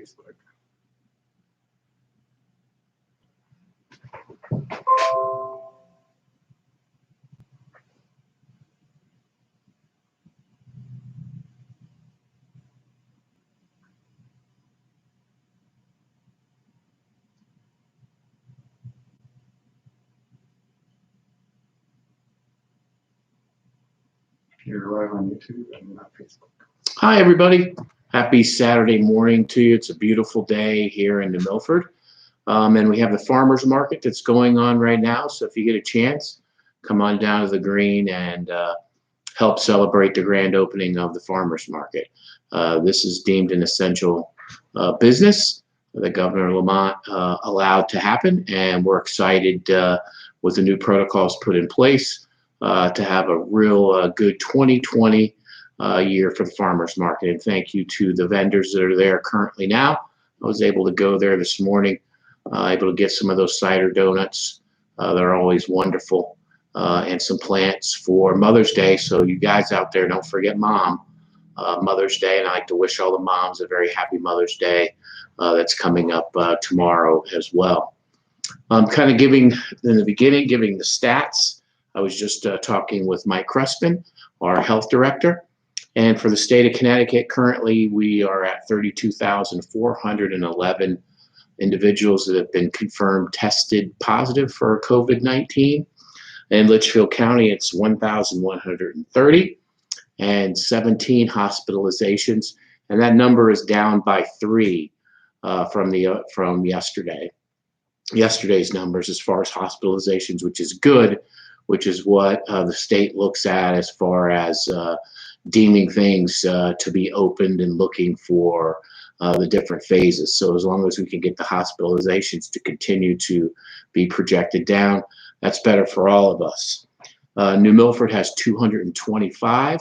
Facebook. You're live on YouTube and not Facebook. Hi, everybody. Happy Saturday morning to you. It's a beautiful day here in New Milford. And we have the farmers market that's going on right now. So if you get a chance, come on down to the green and help celebrate the grand opening of the farmers market. This is deemed an essential business that Governor Lamont allowed to happen. And we're excited with the new protocols put in place to have a real good 2020 year for the farmers market. And thank you to the vendors that are there currently now. I was able to go there this morning, able to get some of those cider donuts. They're always wonderful, and some plants for Mother's Day. So you guys out there, don't forget Mom, Mother's Day. And I like to wish all the moms a very happy Mother's Day that's coming up tomorrow as well. Kind of giving, in the beginning, giving the stats. I was just talking with Mike Crespin, our health director. And for the state of Connecticut, currently we are at 32,411 individuals that have been confirmed tested positive for COVID-19. In Litchfield County, it's 1,130 and 17 hospitalizations. And that number is down by 3 from yesterday. Yesterday's numbers as far as hospitalizations, which is good, which is what the state looks at as far as deeming things to be opened and looking for the different phases. So as long as we can get the hospitalizations to continue to be projected down, that's better for all of us. New Milford has 225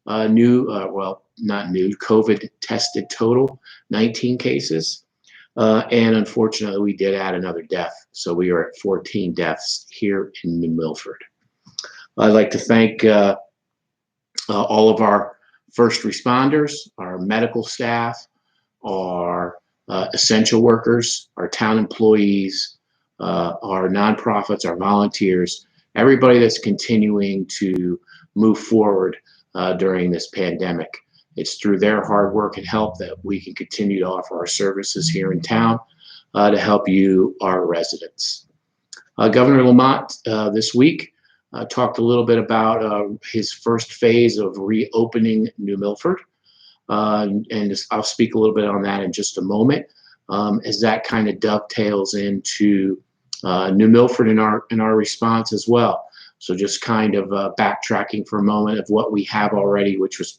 COVID tested total, 19 cases. And unfortunately, we did add another death. So we are at 14 deaths here in New Milford. I'd like to thank all of our first responders, our medical staff, our essential workers, our town employees, our nonprofits, our volunteers, everybody that's continuing to move forward during this pandemic. It's through their hard work and help that we can continue to offer our services here in town to help you, our residents. Governor Lamont this week talked a little bit about his first phase of reopening New Milford. And I'll speak a little bit on that in just a moment, as that kind of dovetails into New Milford in our response as well. So just kind of backtracking for a moment of what we have already, which was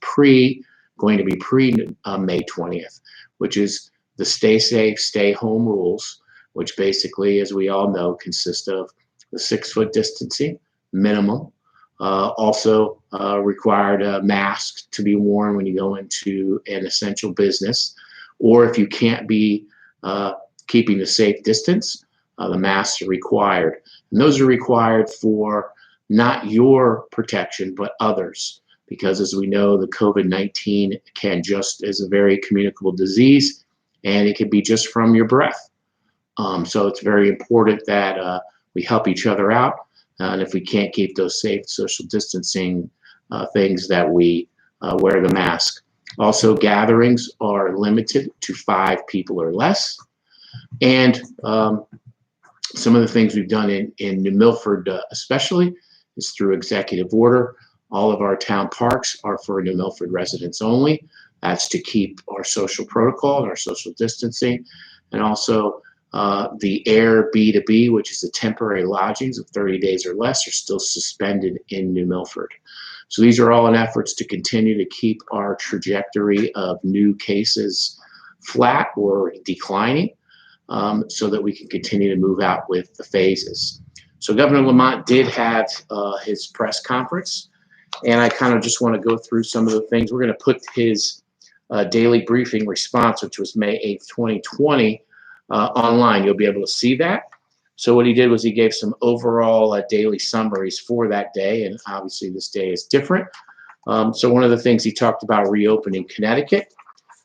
going to be pre-May 20th, which is the stay safe, stay home rules, which basically, as we all know, consist of the 6-foot distancing minimum. Also required a mask to be worn when you go into an essential business, or if you can't be keeping the safe distance, the masks are required. And those are required for not your protection, but others. Because as we know, the COVID-19 is a very communicable disease, and it can be just from your breath. So it's very important that we help each other out. And if we can't keep those safe social distancing things, that we wear the mask. Also, gatherings are limited to 5 people or less. And some of the things we've done in New Milford especially is through executive order. All of our town parks are for New Milford residents only. That's to keep our social protocol and our social distancing. And also the Airbnb, which is the temporary lodgings of 30 days or less, are still suspended in New Milford. So these are all in efforts to continue to keep our trajectory of new cases flat or declining, so that we can continue to move out with the phases. So Governor Lamont did have his press conference. And I kind of just want to go through some of the things. We're going to put his daily briefing response, which was May 8th, 2020, online. You'll be able to see that. So what he did was he gave some overall daily summaries for that day. And obviously this day is different. So one of the things he talked about reopening Connecticut.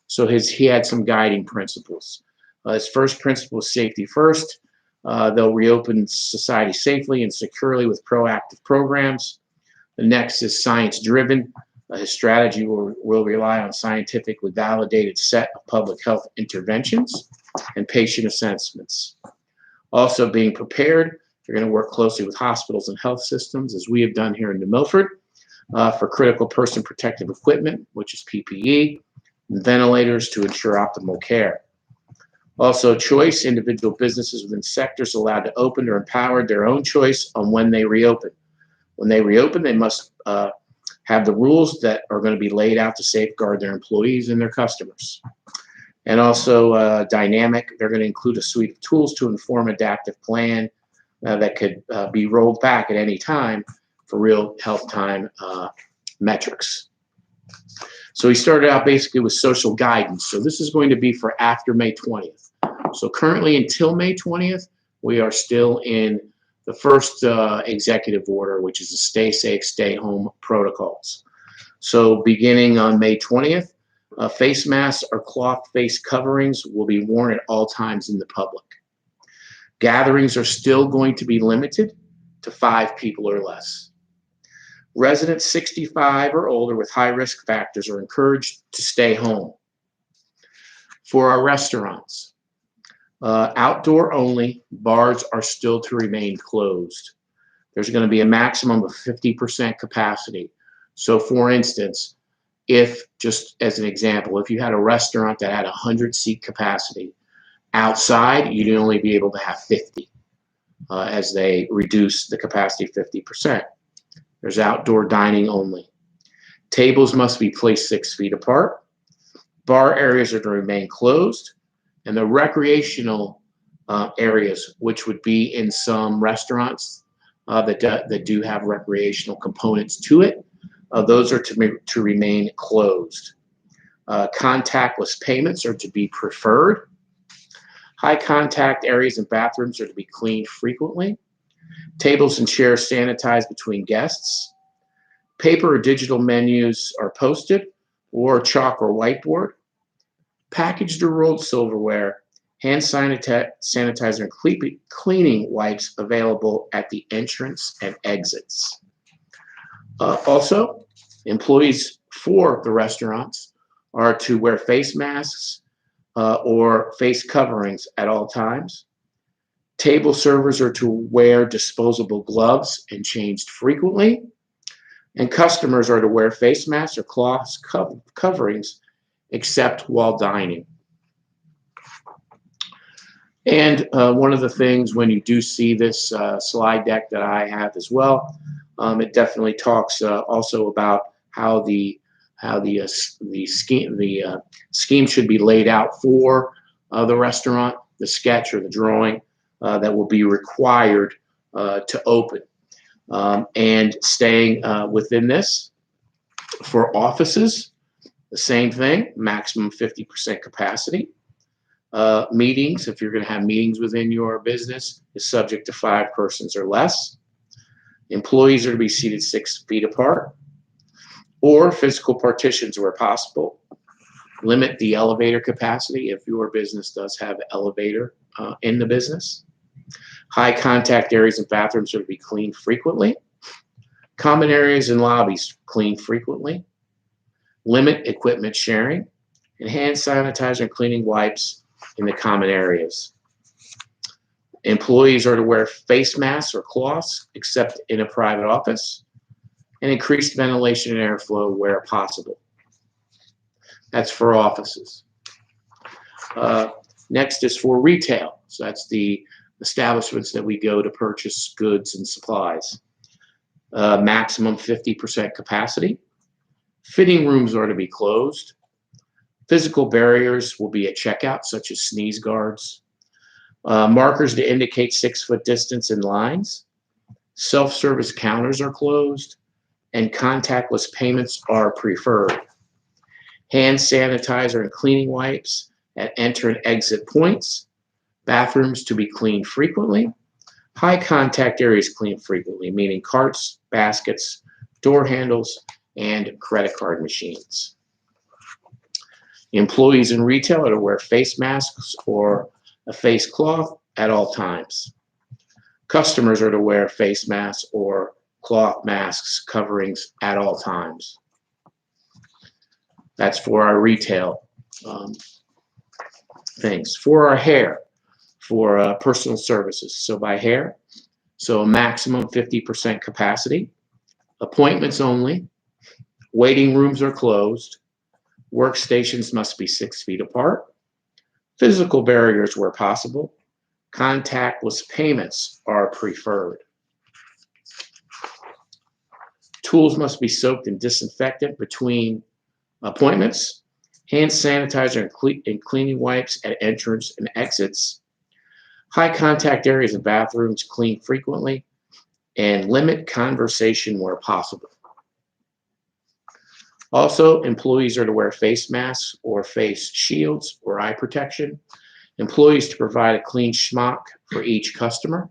So he had some guiding principles. His first principle is safety first. They'll reopen society safely and securely with proactive programs. The next is science-driven. His strategy will rely on scientifically validated set of public health interventions and patient assessments. Also being prepared, they're going to work closely with hospitals and health systems, as we have done here in New Milford, for critical person protective equipment, which is PPE, and ventilators to ensure optimal care. Also choice, individual businesses within sectors allowed to open or empowered their own choice on when they reopen. When they reopen, they must have the rules that are going to be laid out to safeguard their employees and their customers. And also dynamic, they're going to include a suite of tools to inform adaptive plan that could be rolled back at any time for real health time metrics. So we started out basically with social guidance. So this is going to be for after May 20th. So currently until May 20th, we are still in the first executive order, which is the stay safe, stay home protocols. So beginning on May 20th, face masks or cloth face coverings will be worn at all times in the public. Gatherings are still going to be limited to 5 people or less. Residents 65 or older with high risk factors are encouraged to stay home. For our restaurants, outdoor only, bars are still to remain closed. There's going to be a maximum of 50% capacity. So for instance, if, just as an example, if you had a restaurant that had 100-seat capacity, outside you'd only be able to have 50 as they reduce the capacity 50%. There's outdoor dining only. Tables must be placed 6 feet apart. Bar areas are to remain closed. And the recreational areas, which would be in some restaurants that do have recreational components to it, those are to remain closed. Contactless payments are to be preferred. High contact areas and bathrooms are to be cleaned frequently. Tables and chairs sanitized between guests. Paper or digital menus are posted, or chalk or whiteboard. Packaged or rolled silverware, hand sanitizer and cleaning wipes available at the entrance and exits. Also, employees for the restaurants are to wear face masks or face coverings at all times. Table servers are to wear disposable gloves and changed frequently. And customers are to wear face masks or cloth coverings except while dining. And one of the things when you do see this slide deck that I have as well, it definitely talks also about how the scheme should be laid out for the restaurant, the sketch or the drawing that will be required to open. And staying within this, for offices, the same thing, maximum 50% capacity. Meetings, if you're going to have meetings within your business, is subject to 5 persons or less. Employees are to be seated 6 feet apart, or physical partitions where possible. Limit the elevator capacity if your business does have an elevator in the business. High contact areas and bathrooms are to be cleaned frequently. Common areas and lobbies cleaned frequently. Limit equipment sharing, and hand sanitizer and cleaning wipes in the common areas. Employees are to wear face masks or cloths except in a private office, and increased ventilation and airflow where possible. That's for offices. Next is for retail. So that's the establishments that we go to purchase goods and supplies. Maximum 50% capacity. Fitting rooms are to be closed. Physical barriers will be at checkout, such as sneeze guards. Markers to indicate 6-foot distance in lines. Self-service counters are closed, and contactless payments are preferred. Hand sanitizer and cleaning wipes at enter and exit points. Bathrooms to be cleaned frequently. High contact areas cleaned frequently, meaning carts, baskets, door handles, and credit card machines. Employees in retail are to wear face masks or a face cloth at all times. Customers are to wear face masks or cloth masks coverings at all times. That's for our retail things. For our hair, for personal services. So by hair, so a maximum 50% capacity, appointments only, waiting rooms are closed, workstations must be 6 feet apart, physical barriers where possible, contactless payments are preferred. Tools must be soaked in disinfectant between appointments, hand sanitizer and cleaning wipes at entrance and exits, high contact areas and bathrooms clean frequently, and limit conversation where possible. Also, employees are to wear face masks or face shields or eye protection. Employees to provide a clean schmuck for each customer.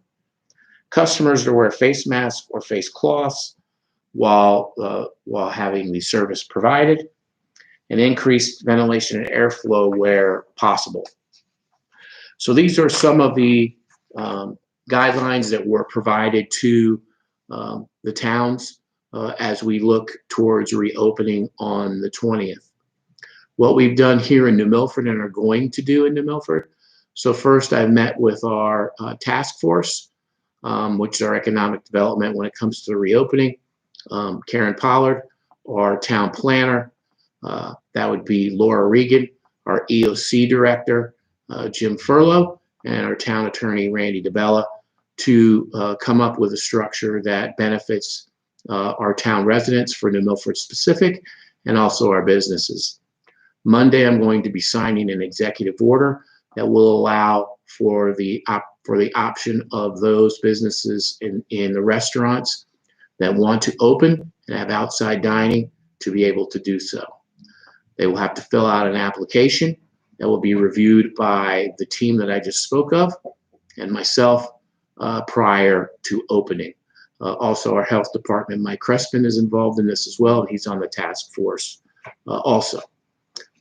Customers to wear face masks or face cloths while having the service provided, and increased ventilation and airflow where possible. So these are some of the guidelines that were provided to the towns as we look towards reopening on the 20th. What we've done here in New Milford and are going to do in New Milford. So first I've met with our task force, which is our economic development when it comes to the reopening. Karen Pollard, our town planner, that would be Laura Regan, our EOC director, Jim Furlow, and our town attorney, Randy DeBella, to come up with a structure that benefits our town residents for New Milford specific and also our businesses. Monday, I'm going to be signing an executive order that will allow for the option of those businesses in the restaurants that want to open and have outside dining to be able to do so. They will have to fill out an application that will be reviewed by the team that I just spoke of and myself prior to opening. Also, our health department, Mike Crespin, is involved in this as well, and he's on the task force also.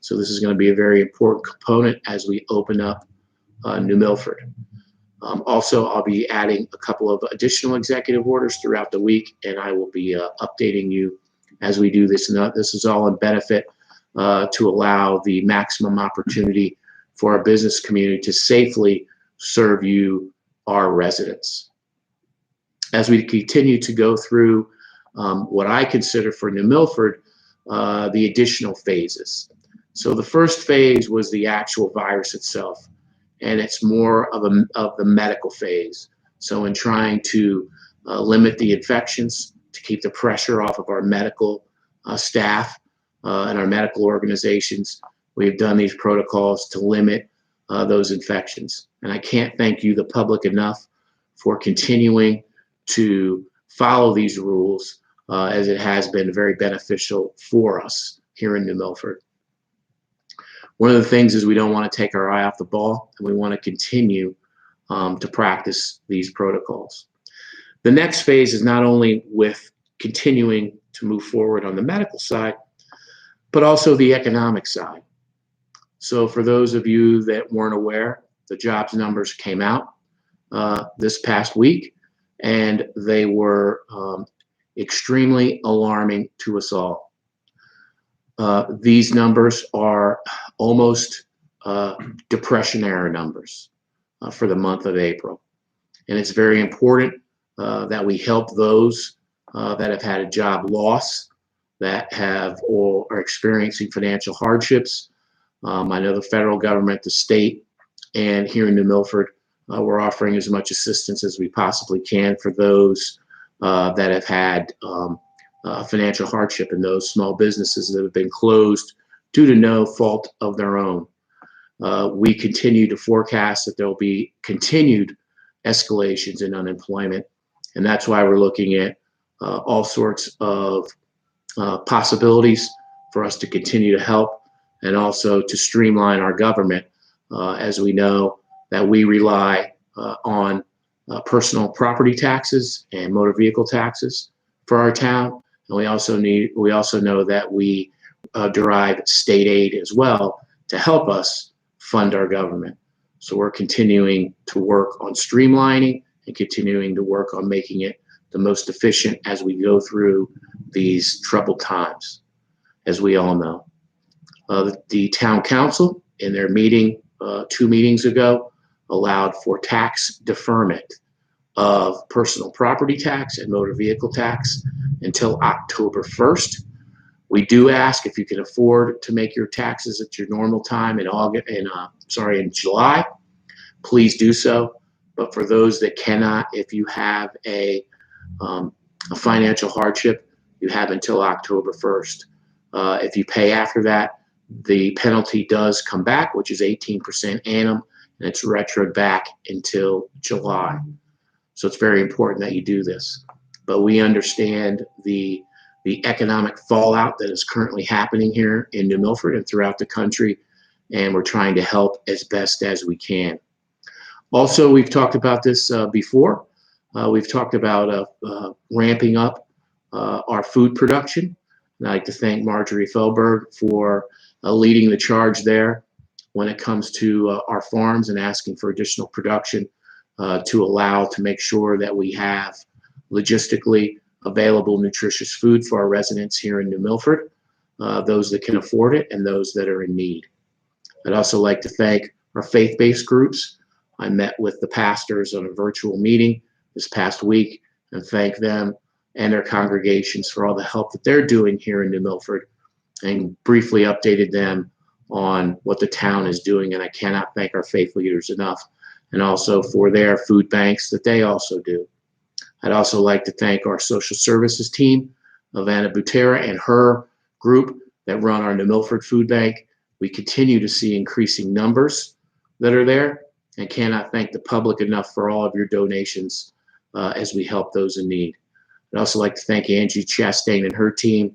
So this is going to be a very important component as we open up New Milford. Also, I'll be adding a couple of additional executive orders throughout the week, and I will be updating you as we do this. And this is all in benefit to allow the maximum opportunity for our business community to safely serve you, our residents. As we continue to go through what I consider for New Milford, the additional phases. So the first phase was the actual virus itself, and it's more of the medical phase. So in trying to limit the infections, to keep the pressure off of our medical staff and our medical organizations, we've done these protocols to limit those infections. And I can't thank you, the public, enough for continuing to follow these rules as it has been very beneficial for us here in New Milford. One of the things is we don't want to take our eye off the ball, and we want to continue to practice these protocols. The next phase is not only with continuing to move forward on the medical side, but also the economic side. So for those of you that weren't aware, the jobs numbers came out this past week, and they were extremely alarming to us all. These numbers are almost depression-era numbers for the month of April. And it's very important that we help those that have had a job loss, that have or are experiencing financial hardships. I know the federal government, the state, and here in New Milford, we're offering as much assistance as we possibly can for those that have had financial hardship and those small businesses that have been closed due to no fault of their own. We continue to forecast that there will be continued escalations in unemployment, and that's why we're looking at all sorts of possibilities for us to continue to help and also to streamline our government, as we know that we rely on personal property taxes and motor vehicle taxes for our town, and we also know that we derive state aid as well to help us fund our government. So we're continuing to work on streamlining and continuing to work on making it the most efficient as we go through these troubled times, as we all know. The town council, in their meeting 2 meetings ago, allowed for tax deferment of personal property tax and motor vehicle tax until October 1st. We do ask if you can afford to make your taxes at your normal time in in July, please do so. But for those that cannot, if you have a financial hardship, you have until October 1st. If you pay after that, the penalty does come back, which is 18% annum, and it's retro back until July. So it's very important that you do this. But we understand the economic fallout that is currently happening here in New Milford and throughout the country, and we're trying to help as best as we can. Also, we've talked about this before. We've talked about ramping up our food production. And I'd like to thank Marjorie Fehlberg for leading the charge there when it comes to our farms and asking for additional production to make sure that we have logistically available nutritious food for our residents here in New Milford, those that can afford it and those that are in need. I'd also like to thank our faith-based groups. I met with the pastors on a virtual meeting this past week and thank them and their congregations for all the help that they're doing here in New Milford, and briefly updated them on what the town is doing. And I cannot thank our faith leaders enough, and also for their food banks that they also do. I'd also like to thank our social services team of Anna Butera and her group that run our New Milford Food Bank. We continue to see increasing numbers that are there, and cannot thank the public enough for all of your donations as we help those in need. I'd also like to thank Angie Chastain and her team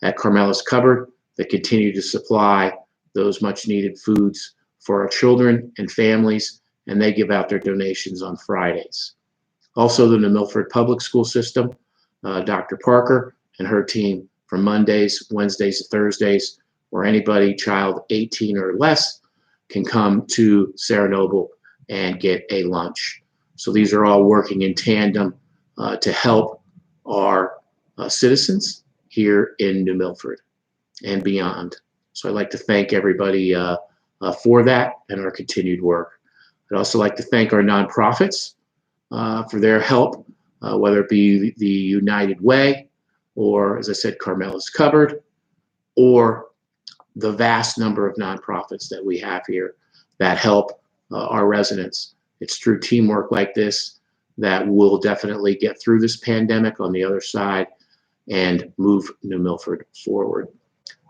at Carmela's Cupboard that continue to supply those much needed foods for our children and families, and they give out their donations on Fridays. Also, the New Milford Public School System, Dr. Parker and her team from Mondays, Wednesdays, and Thursdays, where anybody, child 18 or less, can come to Sarah Noble and get a lunch. So these are all working in tandem to help our citizens here in New Milford and beyond. So I'd like to thank everybody for that and our continued work. I'd also like to thank our nonprofits for their help, whether it be the United Way or, as I said, Carmela's Cupboard, or the vast number of nonprofits that we have here that help our residents. It's through teamwork like this that we'll definitely get through this pandemic on the other side and move New Milford forward.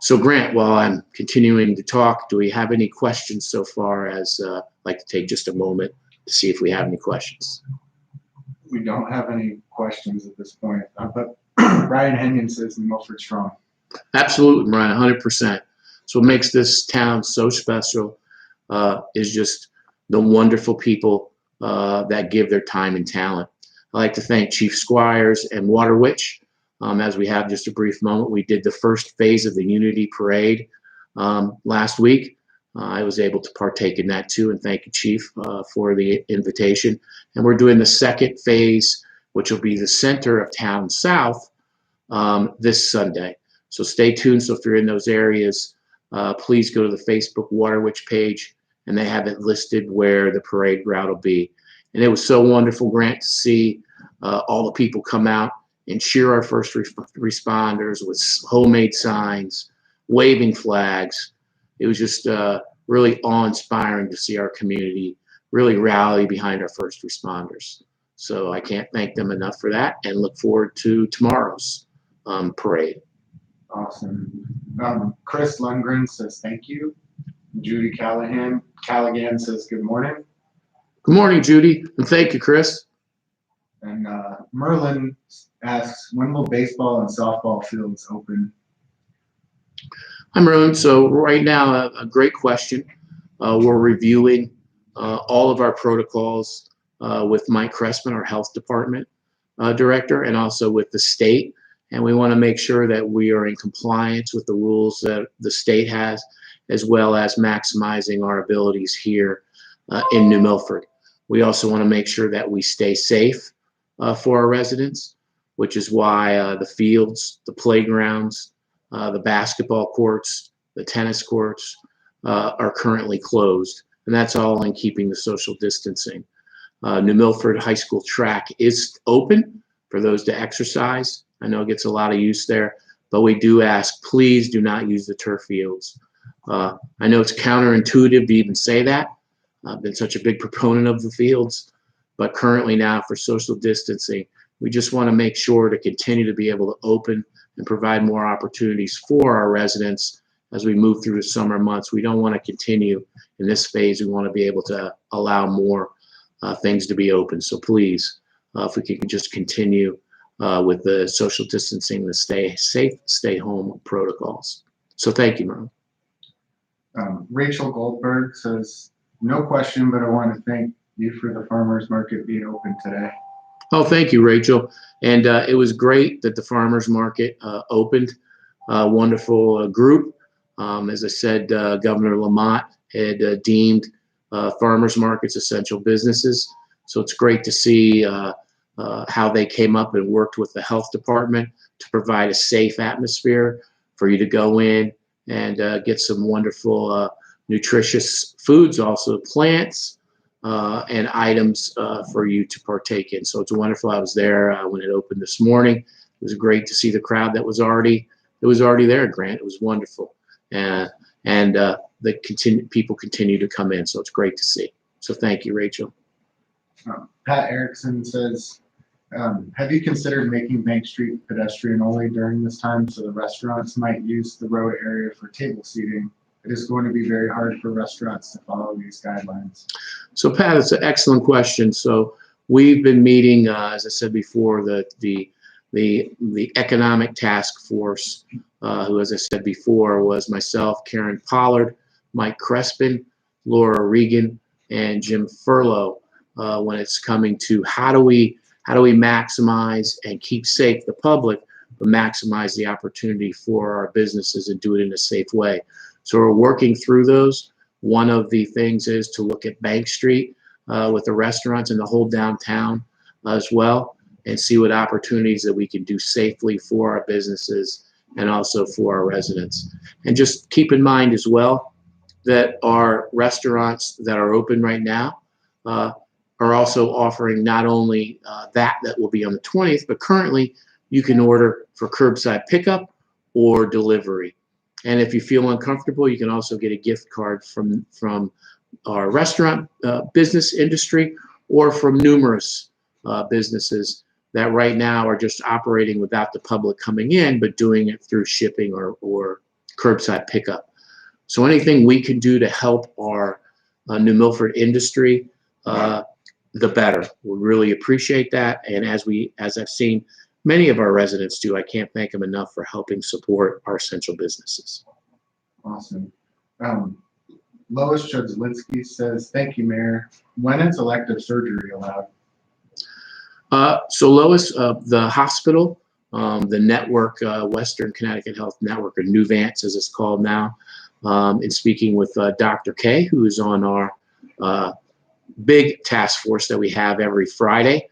So Grant, while I'm continuing to talk, do we have any questions so far? As I'd like to take just a moment to see if we have any questions. We don't have any questions at this point, but Ryan Henyon says New Milford strong. Absolutely, Ryan, 100%. So what makes this town so special is just the wonderful people that give their time and talent. I'd like to thank Chief Squires and Water Witch. As we have just a brief moment, we did the first phase of the Unity Parade last week. I was able to partake in that too, and thank you, Chief, for the invitation. And we're doing the second phase, which will be the center of town south this Sunday. So stay tuned. So if you're in those areas, please go to the Facebook Water Witch page, and they have it listed where the parade route will be. And it was so wonderful, Grant, to see all the people come out and cheer our first responders with homemade signs, waving flags. It was just really awe-inspiring to see our community really rally behind our first responders. So I can't thank them enough for that, and look forward to tomorrow's parade. Awesome. Chris Lundgren says thank you. Judy Callaghan says good morning. Good morning, Judy, and thank you, Chris. And Merlin asks, when will baseball and softball fields open? Hi, Merlin. So right now, a great question. We're reviewing all of our protocols with Mike Cressman, our health department director, and also with the state. And we want to make sure that we are in compliance with the rules that the state has. as well as maximizing our abilities here in New Milford. We also want to make sure that we stay safe for our residents, which is why the fields, the playgrounds, the basketball courts, the tennis courts are currently closed. And that's all in keeping the social distancing. New Milford High School track is open for those to exercise. I know it gets a lot of use there, but we do ask, please do not use the turf fields. I know it's counterintuitive to even say that. I've been such a big proponent of the fields, but currently now for social distancing, we just want to make sure to continue to be able to open and provide more opportunities for our residents as we move through the summer months. We don't want to continue in this phase. We want to be able to allow more things to be open. So please, if we can just continue with the social distancing, the stay safe, stay home protocols. So thank you, Merle. Rachel Goldberg says, no question, but I want to thank you for the farmers market being open today. Oh, thank you, Rachel. And it was great that the farmers market opened. Wonderful group. As I said, Governor Lamont had deemed farmers markets essential businesses. So it's great to see how they came up and worked with the health department to provide a safe atmosphere for you to go in and get some wonderful nutritious foods, also plants and items for you to partake in. So it's wonderful. I was there when it opened this morning. It was great to see the crowd that was already there, Grant. It was wonderful. People continue to come in, so it's great to see. So thank you, Rachel. Pat Erickson says, have you considered making Bank Street pedestrian only during this time so the restaurants might use the road area for table seating? It is going to be very hard for restaurants to follow these guidelines. So Pat, it's an excellent question. So we've been meeting, as I said before, the economic task force, who, as I said before, was myself, Karen Pollard, Mike Crespin, Laura Regan, and Jim Furlow. When it's coming to how do we maximize and keep safe the public, but maximize the opportunity for our businesses and do it in a safe way. So we're working through those. One of the things is to look at Bank Street with the restaurants and the whole downtown as well, and see what opportunities that we can do safely for our businesses and also for our residents. And just keep in mind as well that our restaurants that are open right now are also offering not only that will be on the 20th, but currently you can order for curbside pickup or delivery. And if you feel uncomfortable, you can also get a gift card from our restaurant business industry or from numerous businesses that right now are just operating without the public coming in, but doing it through shipping or curbside pickup. So anything we can do to help our New Milford industry, the better. We really appreciate that. And as I've seen many of our residents do, I can't thank them enough for helping support our essential businesses. Awesome. Lois Chudzlinski says, thank you, Mayor. When is elective surgery allowed? So Lois, the hospital, the network, Western Connecticut Health Network, or Nuvance as it's called now, in speaking with Dr. K, who is on our big task force that we have every Friday.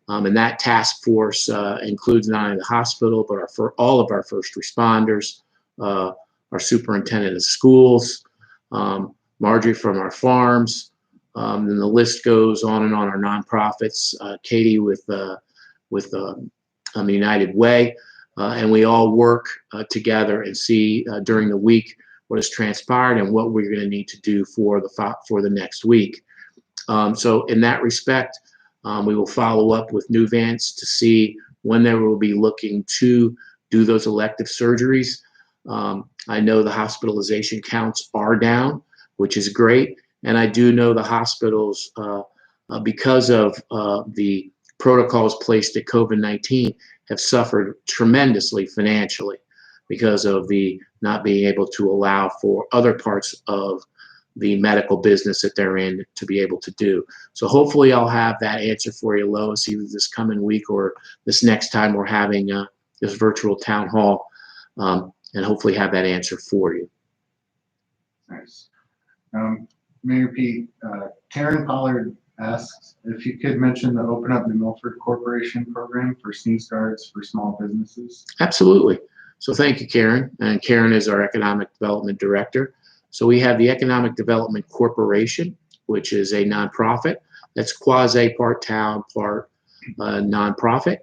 And that task force includes not only the hospital, but all of our first responders, our superintendent of schools, Marjorie from our farms, and the list goes on and on. Our nonprofits, Katie with the United Way, and we all work together and see during the week what has transpired and what we're going to need to do for the next week. So in that respect, we will follow up with Nuvance to see when they will be looking to do those elective surgeries. I know the hospitalization counts are down, which is great. And I do know the hospitals, because of the protocols placed at COVID-19, have suffered tremendously financially because of the not being able to allow for other parts of the medical business that they're in to be able to do. So hopefully I'll have that answer for you, Lois, either this coming week or this next time we're having this virtual town hall, and hopefully have that answer for you. Nice. Mayor Pete, Karen Pollard asks if you could mention the Open Up New Milford Corporation program for sneeze guards for small businesses. Absolutely. So thank you, Karen. And Karen is our Economic Development Director. So we have the Economic Development Corporation, which is a nonprofit that's quasi part town, part nonprofit.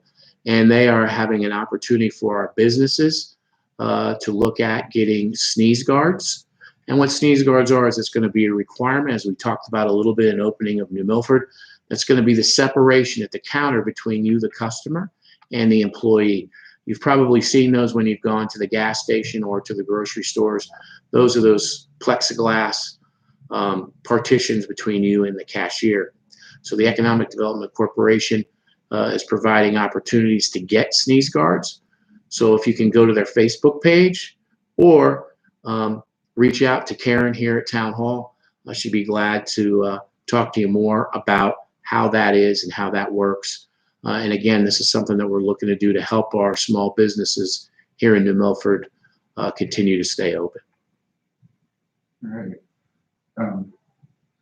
And they are having an opportunity for our businesses to look at getting sneeze guards. And what sneeze guards are is it's going to be a requirement, as we talked about a little bit in opening of New Milford. That's going to be the separation at the counter between you, the customer, and the employee. You've probably seen those when you've gone to the gas station or to the grocery stores. Those are those plexiglass partitions between you and the cashier. So the Economic Development Corporation is providing opportunities to get sneeze guards. So if you can go to their Facebook page or reach out to Karen here at Town Hall, she'd be glad to talk to you more about how that is and how that works. And again, this is something that we're looking to do to help our small businesses here in New Milford continue to stay open. All right.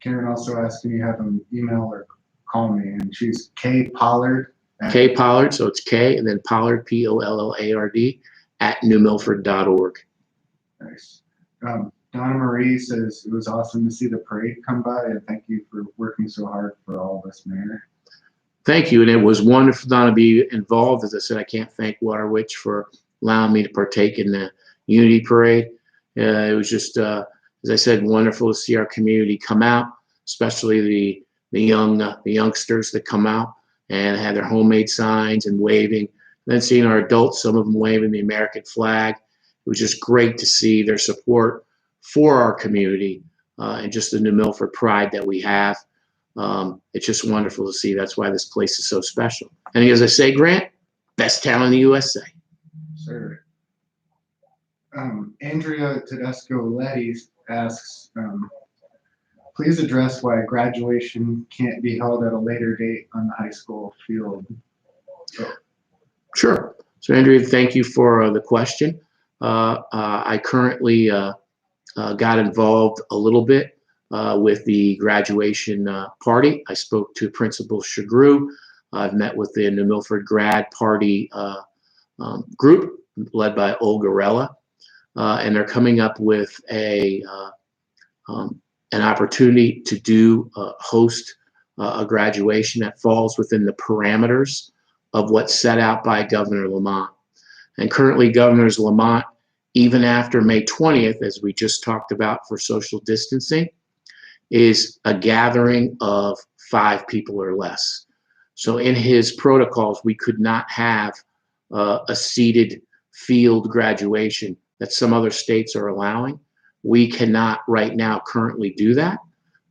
Karen also asked, can you have them email or call me? And she's K Pollard. K Pollard, so it's K and then Pollard, Pollard, at newmilford.org. Nice. Donna Marie says it was awesome to see the parade come by, and thank you for working so hard for all of us, Mayor. Thank you, and it was wonderful, Donna, to be involved. As I said, I can't thank Water Witch for allowing me to partake in the Unity Parade. It was just, as I said, wonderful to see our community come out, especially the youngsters that come out and had their homemade signs and waving. And then seeing our adults, some of them waving the American flag. It was just great to see their support for our community and just the New Milford pride that we have. It's just wonderful to see. That's why this place is so special. And as I say, Grant, best town in the USA. Sir. Andrea Tedesco-Letty asks, please address why graduation can't be held at a later date on the high school field. Sure. So, Andrea, thank you for the question. I currently got involved a little bit with the graduation party. I spoke to Principal Shagru. I've met with the New Milford grad party group led by Olga Rella, and they're coming up with an opportunity to host a graduation that falls within the parameters of what's set out by Governor Lamont. And currently, Governor Lamont, even after May 20th, as we just talked about for social distancing, is a gathering of 5 people or less. So in his protocols, we could not have a seated field graduation that some other states are allowing. We cannot right now currently do that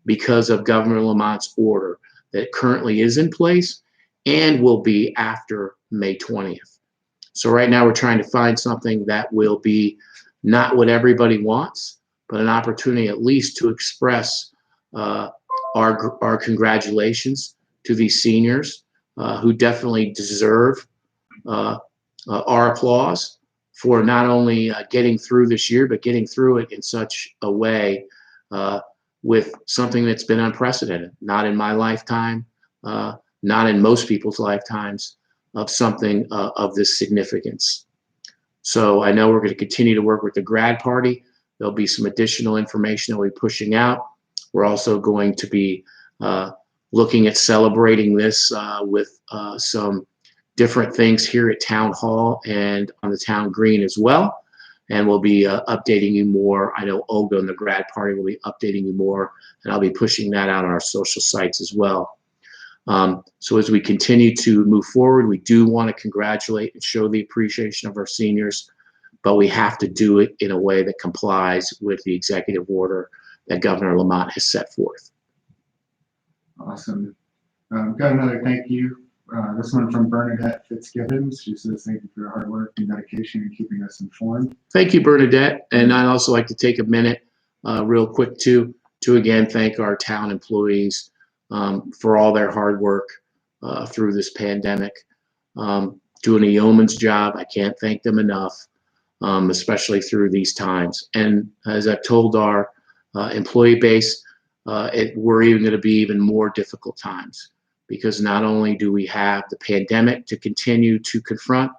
because of Governor Lamont's order that currently is in place and will be after May 20th. So right now we're trying to find something that will be not what everybody wants, but an opportunity at least to express our congratulations to these seniors who definitely deserve our applause for not only getting through this year, but getting through it in such a way with something that's been unprecedented, not in my lifetime, not in most people's lifetimes, of something of this significance. So I know we're going to continue to work with the grad party. There'll be some additional information that we'll be pushing out. We're also going to be looking at celebrating this with some different things here at Town Hall and on the town green as well. And we'll be updating you more. I know Olga and the grad party will be updating you more, and I'll be pushing that out on our social sites as well. So as we continue to move forward, we do want to congratulate and show the appreciation of our seniors, but we have to do it in a way that complies with the executive order that Governor Lamont has set forth. Awesome. Got another thank you. This one from Bernadette Fitzgibbons. She says, thank you for your hard work and dedication in keeping us informed. Thank you, Bernadette. And I'd also like to take a minute real quick to again thank our town employees for all their hard work through this pandemic. Doing a yeoman's job. I can't thank them enough, especially through these times. And as I've told our employee base, we're even going to be even more difficult times, because not only do we have the pandemic to continue to confront,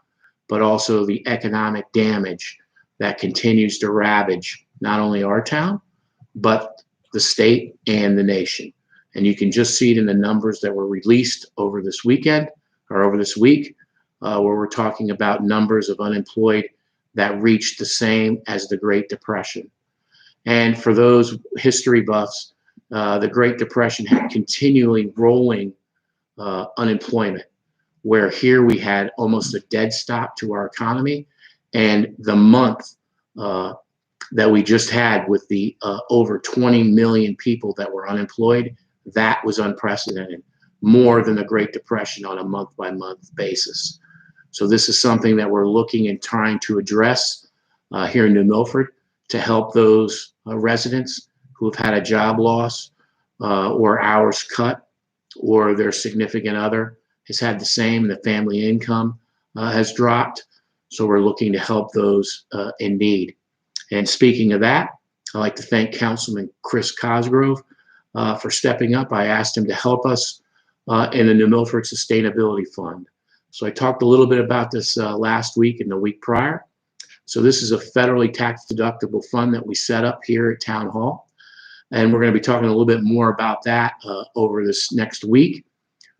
but also the economic damage that continues to ravage not only our town, but the state and the nation. And you can just see it in the numbers that were released over this weekend or over this week, where we're talking about numbers of unemployed that reached the same as the Great Depression. And for those history buffs, the Great Depression had continually rolling unemployment, where here we had almost a dead stop to our economy. And the month that we just had with the over 20 million people that were unemployed, that was unprecedented, more than the Great Depression on a month-by-month basis. So this is something that we're looking and trying to address here in New Milford to help those residents who have had a job loss or hours cut, or their significant other has had the same, and the family income has dropped. So we're looking to help those in need. And speaking of that, I'd like to thank Councilman Chris Cosgrove for stepping up. I asked him to help us in the New Milford Sustainability Fund. So I talked a little bit about this last week and the week prior. So this is a federally tax deductible fund that we set up here at Town Hall. And we're going to be talking a little bit more about that over this next week.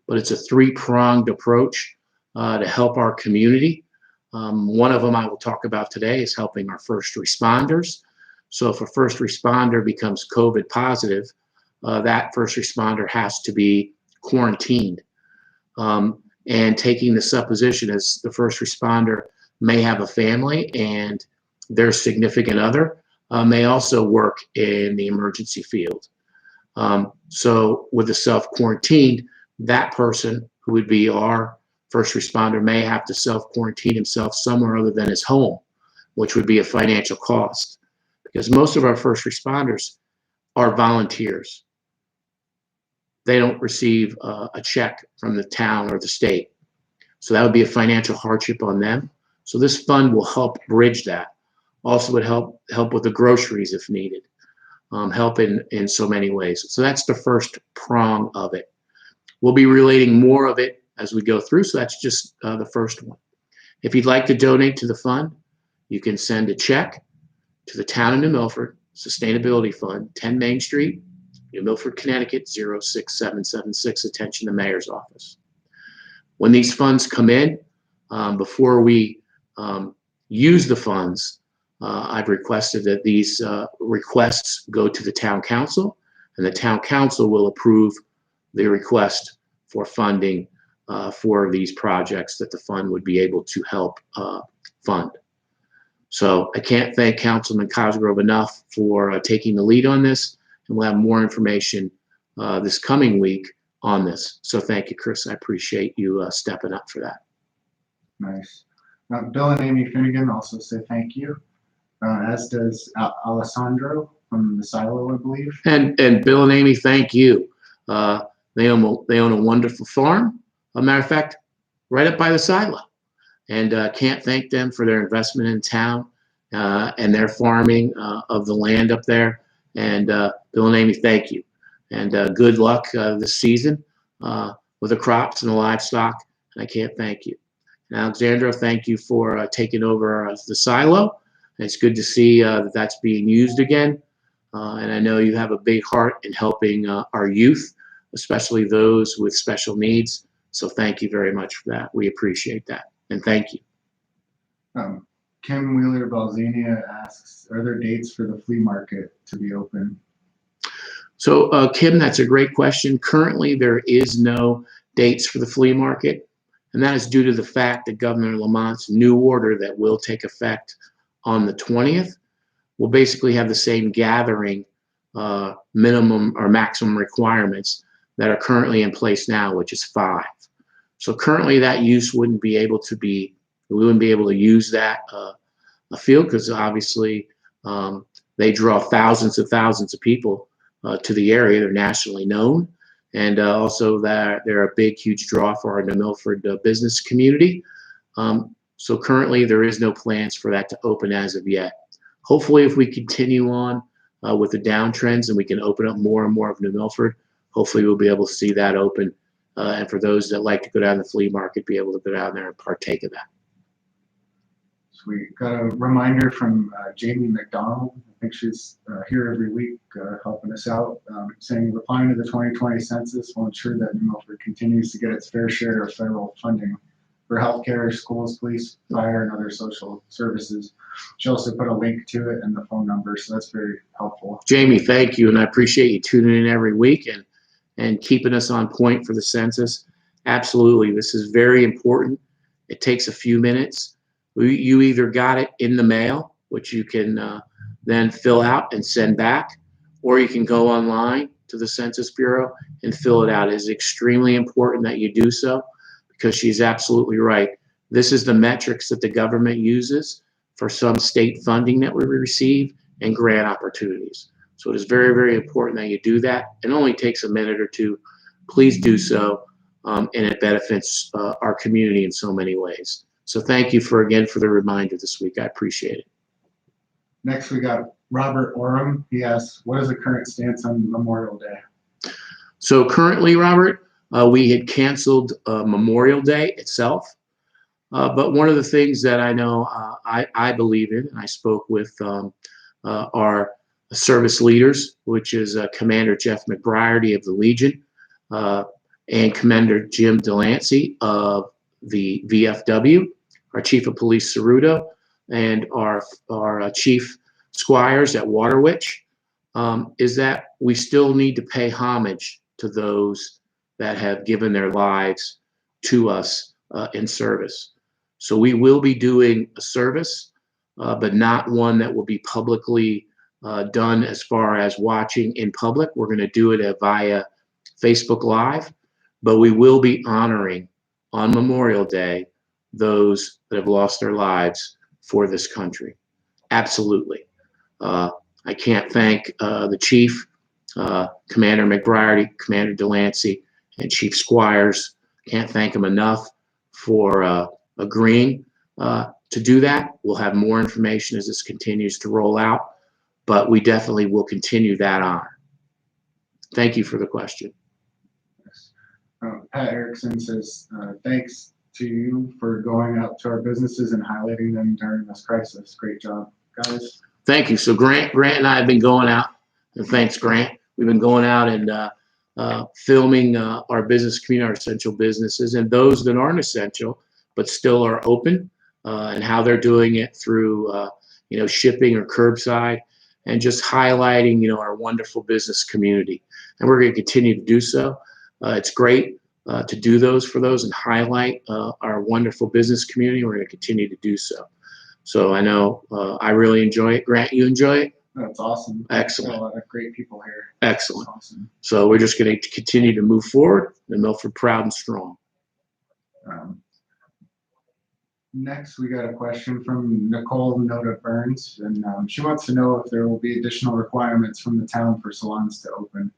But it's a three-pronged approach to help our community. One of them I will talk about today is helping our first responders. So if a first responder becomes COVID positive, that first responder has to be quarantined. And taking the supposition as the first responder may have a family and their significant other may also work in the emergency field. So with the self-quarantined, that person who would be our first responder may have to self-quarantine himself somewhere other than his home, which would be a financial cost, because most of our first responders are volunteers. They don't receive a check from the town or the state. So that would be a financial hardship on them. So this fund will help bridge that. Also would help with the groceries if needed, help in so many ways. So that's the first prong of it. We'll be relating more of it as we go through, so that's just the first one. If you'd like to donate to the fund, you can send a check to the Town of New Milford Sustainability Fund, 10 Main Street, New Milford, Connecticut, 06776, attention the mayor's office. When these funds come in, before we use the funds, I've requested that these requests go to the town council, and the town council will approve the request for funding for these projects that the fund would be able to help fund. So I can't thank Councilman Cosgrove enough for taking the lead on this, and we'll have more information this coming week on this. So thank you, Chris. I appreciate you stepping up for that. Nice. Bill and Amy Finnegan also say thank you, as does Alessandro from the Silo, I believe. And Bill and Amy, thank you. They own a wonderful farm. As a matter of fact, right up by the silo. And can't thank them for their investment in town and their farming of the land up there. And Bill and Amy, thank you. And good luck this season with the crops and the livestock. And I can't thank you. And Alexandra, thank you for taking over the silo. And it's good to see that that's being used again. And I know you have a big heart in helping our youth, especially those with special needs. So thank you very much for that. We appreciate that. And thank you. Kim Wheeler Balzania asks, are there dates for the flea market to be open? So Kim, that's a great question. Currently, there is no dates for the flea market. And that is due to the fact that Governor Lamont's new order that will take effect on the 20th will basically have the same gathering minimum or maximum requirements that are currently in place now, which is 5. So currently that use we wouldn't be able to use that field, because obviously they draw thousands of people to the area. They're nationally known, and also that they're a big, huge draw for our New Milford business community. So currently there is no plans for that to open as of yet. Hopefully, if we continue on with the downtrends, and we can open up more and more of New Milford. Hopefully we'll be able to see that open. And for those that like to go down to the flea market, be able to go down there and partake of that. Sweet. Got a reminder from Jamie McDonald. I think she's here every week helping us out, saying replying to the 2020 census will ensure that New Milford continues to get its fair share of federal funding for healthcare, schools, police, fire, and other social services. She also put a link to it and the phone number, so that's very helpful. Jamie, thank you, and I appreciate you tuning in every week and keeping us on point for the census. Absolutely, this is very important. It takes a few minutes. You either got it in the mail, which you can then fill out and send back, or you can go online to the Census Bureau and fill it out. It is extremely important that you do so, because she's absolutely right. This is the metrics that the government uses for some state funding that we receive and grant opportunities. So it is very, very important that you do that. It only takes a minute or two. Please do so, and it benefits our community in so many ways. So thank you again for the reminder this week. I appreciate it. Next, we got Robert Oram. He asks, what is the current stance on Memorial Day? So currently, Robert, we had canceled Memorial Day itself. But one of the things that I know I believe in, and I spoke with our service leaders, which is Commander Jeff McBriarty of the Legion and Commander Jim Delancey of the VFW, our Chief of Police Cerruto, and our Chief Squires at Waterwitch, is that we still need to pay homage to those that have given their lives to us in service. So we will be doing a service, but not one that will be publicly done as far as watching in public. We're going to do it via Facebook Live, but we will be honoring on Memorial Day those that have lost their lives for this country. Absolutely. I can't thank the Chief, Commander McBriarty, Commander Delancey, and Chief Squires. Can't thank them enough for agreeing to do that. We'll have more information as this continues to roll out, but we definitely will continue that honor. Thank you for the question. Pat Erickson says, thanks to you for going out to our businesses and highlighting them during this crisis. Great job, guys. Thank you. So Grant and I have been going out, and thanks, Grant. We've been going out and filming our business community, our essential businesses, and those that aren't essential but still are open, and how they're doing it through shipping or curbside, and just highlighting our wonderful business community. And we're going to continue to do so. It's great to do those for those and highlight our wonderful business community. We're going to continue to do so. So I know I really enjoy it. Grant, you enjoy it? That's awesome. Excellent. A lot of great people here. Excellent. That's awesome. So we're just going to continue to move forward. The Milford proud and strong. Next, we got a question from Nicole Noda Burns, and she wants to know if there will be additional requirements from the town for salons to open.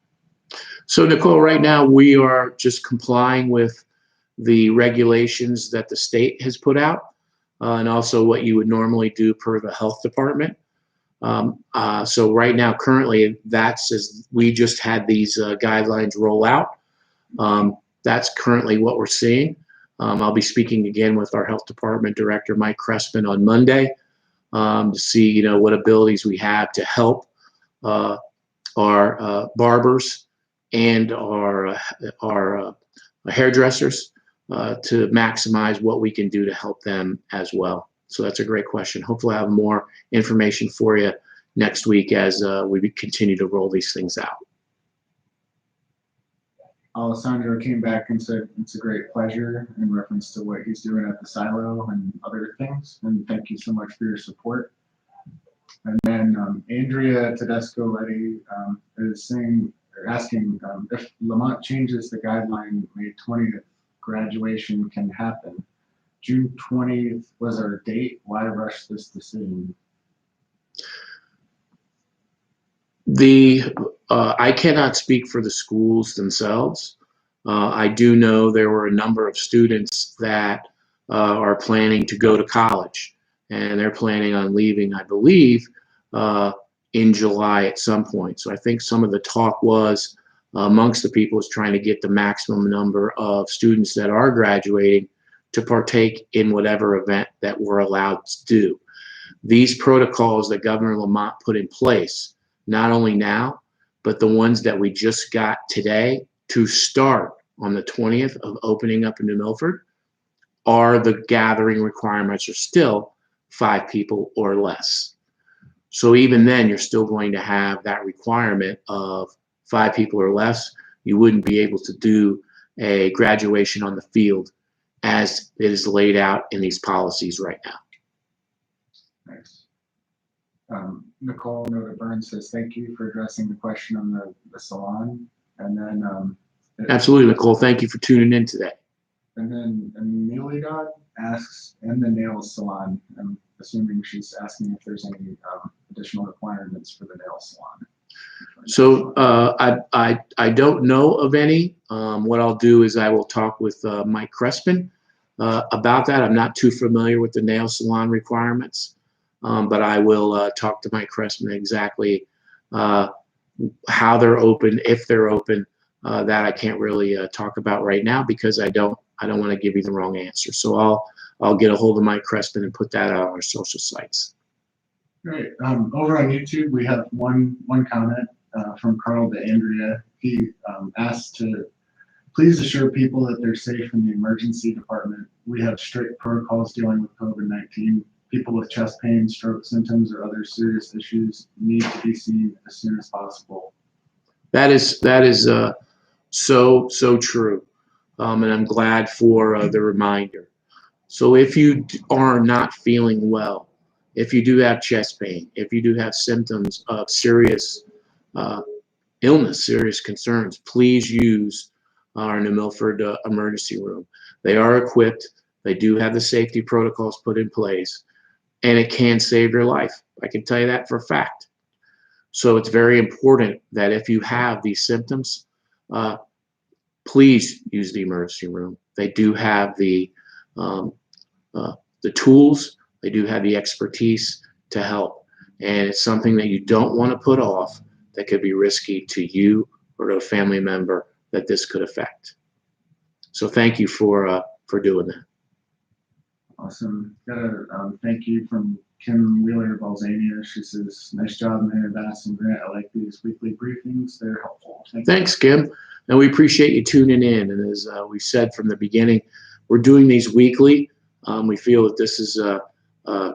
So Nicole, right now we are just complying with the regulations that the state has put out, and also what you would normally do per the health department. So right now, currently, that's as we just had these guidelines roll out. That's currently what we're seeing. I'll be speaking again with our health department director, Mike Crespin, on Monday to see, what abilities we have to help our barbers and our hairdressers to maximize what we can do to help them as well. So that's a great question. Hopefully I'll have more information for you next week as we continue to roll these things out. Alessandro came back and said it's a great pleasure in reference to what he's doing at the silo and other things. And thank you so much for your support. And then Andrea Tedesco-Letty is asking if Lamont changes the guideline, May 20th graduation can happen. June 20th was our date. Why rush this decision? I cannot speak for the schools themselves. I do know there were a number of students that are planning to go to college, and they're planning on leaving, I believe, in July at some point. So I think some of the talk was amongst the people is trying to get the maximum number of students that are graduating to partake in whatever event that we're allowed to do. These protocols that Governor Lamont put in place, not only now, but the ones that we just got today to start on the 20th of opening up in New Milford, are the gathering requirements are still 5 people or less. So even then, you're still going to have that requirement of 5 people or less. You wouldn't be able to do a graduation on the field as it is laid out in these policies right now. Thanks. Nicole Noda Burns says, thank you for addressing the question on the salon. And then Absolutely, Nicole. Thank you for tuning in today. And then Amelia asks, in the nail salon, I'm assuming she's asking if there's any additional requirements for the nail salon. So I don't know of any. What I'll do is I will talk with Mike Crespin about that. I'm not too familiar with the nail salon requirements, but I will talk to Mike Crespin exactly how they're open, if they're open. That I can't really talk about right now because I don't want to give you the wrong answer. So I'll get a hold of Mike Crespin and put that out on our social sites. Great. Over on YouTube, we have one comment from Carl to Andrea. He asked to please assure people that they're safe in the emergency department. We have strict protocols dealing with COVID-19. People with chest pain, stroke symptoms, or other serious issues need to be seen as soon as possible. That is so true, and I'm glad for the reminder. So if you are not feeling well, if you do have chest pain, if you do have symptoms of serious illness, serious concerns, please use our New Milford emergency room. They are equipped. They do have the safety protocols put in place, and it can save your life. I can tell you that for a fact. So it's very important that if you have these symptoms, please use the emergency room. They do have the tools. They do have the expertise to help, and it's something that you don't want to put off. That could be risky to you or to a family member that this could affect. So thank you for doing that. Awesome. Got a thank you from Kim Wheeler Balzania. She says, nice job, Mayor Bass and Grant. I like these weekly briefings. They're helpful. Thanks, Kim. And we appreciate you tuning in. And as we said from the beginning, we're doing these weekly. We feel that this is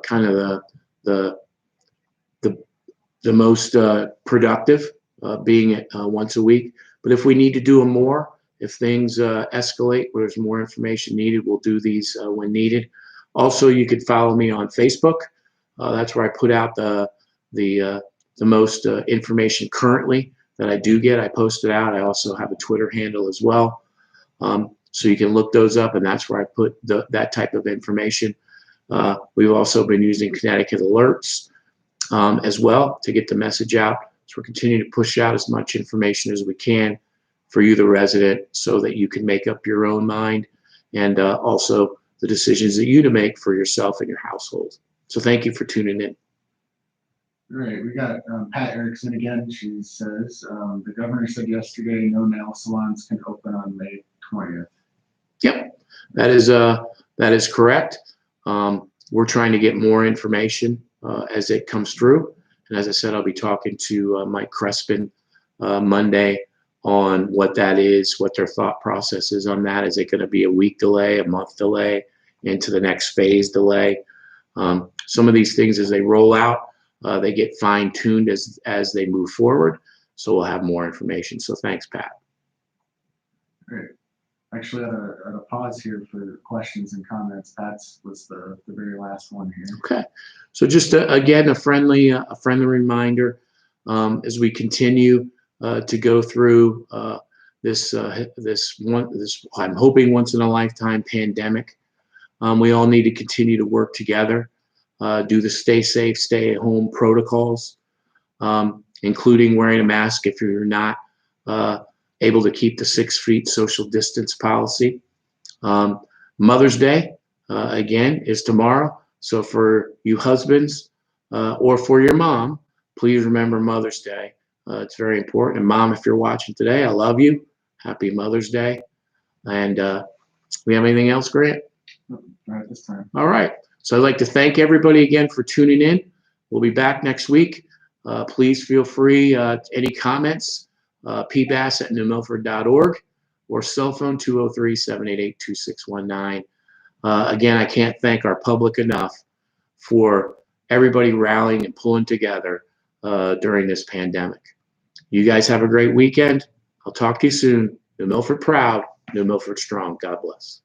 kind of the most productive, being it once a week. But if we need to do them more, if things escalate, where there's more information needed, we'll do these when needed. Also, you could follow me on Facebook. That's where I put out the most information currently that I do get. I post it out. I also have a Twitter handle as well. So you can look those up, and that's where I put that type of information. We've also been using Connecticut Alerts as well to get the message out. So we're continuing to push out as much information as we can for you, the resident, so that you can make up your own mind, and also the decisions that you to make for yourself and your household. So thank you for tuning in. Great. We got Pat Erickson again. She says, the governor said yesterday no nail salons can open on May 20th. Yep, that is correct. We're trying to get more information as it comes through. And as I said, I'll be talking to Mike Crespin Monday on what that is, what their thought process is on that. Is it going to be a week delay, a month delay, into the next phase delay? Some of these things as they roll out, they get fine-tuned as they move forward. So we'll have more information. So thanks, Pat. Great. Actually, at a pause here for questions and comments. Pat's was the very last one here. Okay. So just again, a friendly reminder as we continue to go through this I'm hoping once in a lifetime pandemic. We all need to continue to work together, do the stay safe, stay at home protocols, including wearing a mask if you're not able to keep the 6 feet social distance policy. Mother's Day, again, is tomorrow. So for you husbands or for your mom, please remember Mother's Day. It's very important. And Mom, if you're watching today, I love you. Happy Mother's Day. And we have anything else, Grant? Right this time. All right. So I'd like to thank everybody again for tuning in. We'll be back next week. Please feel free, any comments, pbass@newmilford.org or cell phone 203-788-2619. Again, I can't thank our public enough for everybody rallying and pulling together during this pandemic. You guys have a great weekend. I'll talk to you soon. New Milford proud, New Milford strong. God bless.